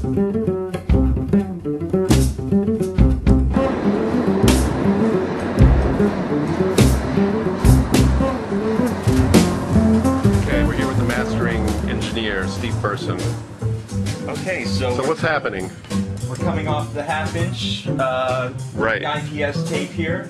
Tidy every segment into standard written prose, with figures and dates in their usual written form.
Okay, we're here with the mastering engineer, Steve Berson. Okay, So what's happening? we're coming off the half-inch Right. IPS tape here,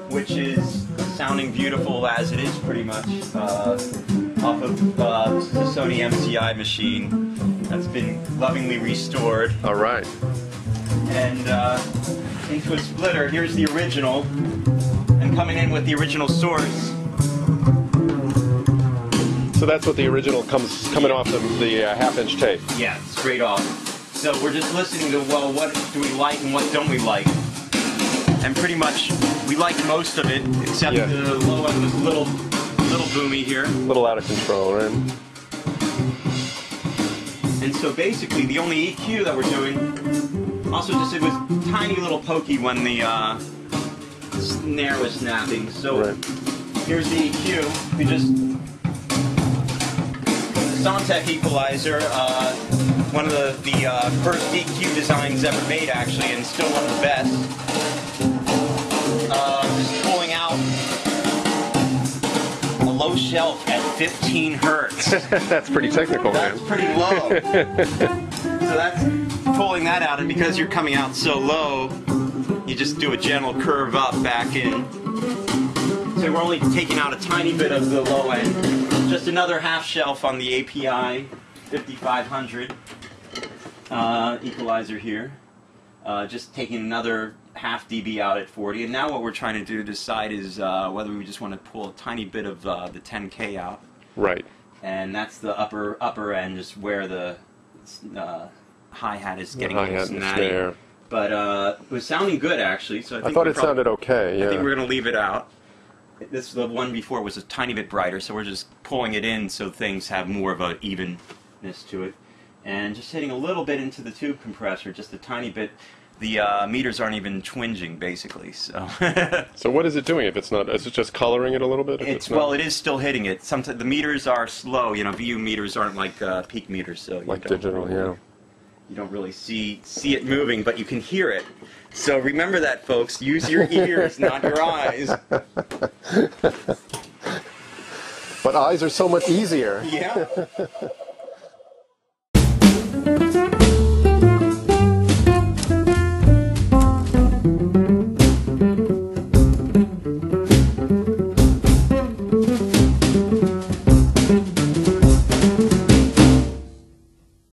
which is sounding beautiful as it is, pretty much, off of the Sony MCI machine that's been lovingly restored. All right. And into a splitter, here's the original, and coming in with the original source. So that's what the original coming off the half-inch tape. Yeah, straight off. So we're just listening to, well, what do we like and what don't we like? And pretty much, we like most of it, except Yeah. the low end was a little boomy here. A little out of control, right? And so basically, the only EQ that we're doing, also just it was tiny little pokey when the snare was snapping. So Right. here's the EQ. We just Soundtech equalizer, one of the first EQ designs ever made, actually, and still one of the best. Just pulling out a low shelf at 15 hertz. That's pretty technical, That's man. pretty low. So that's pulling that out, and because you're coming out so low, you just do a gentle curve up back in. So we're only taking out a tiny bit of the low end. Just another half shelf on the API 5500 equalizer here. Just taking another half dB out at 40. And now what we're trying to do decide is whether we just want to pull a tiny bit of the 10K out. Right. And that's the upper end, just where the hi-hat is getting Hi-hat and snatty. snare. But it was sounding good, actually. So I thought it sounded okay, yeah. I think we're going to leave it out. The one before was a tiny bit brighter, so we're just pulling it in so things have more of an evenness to it. And just hitting a little bit into the tube compressor, just a tiny bit. The meters aren't even twinging, basically. So. So what is it doing if it's not? Is it just coloring it a little bit? Well, it is still hitting it. Sometimes the meters are slow. You know, VU meters aren't like peak meters, so you Like don't digital, really, yeah. You don't really see it moving, but you can hear it. So remember that, folks. Use your ears, not your eyes. But eyes are so much easier. Yeah.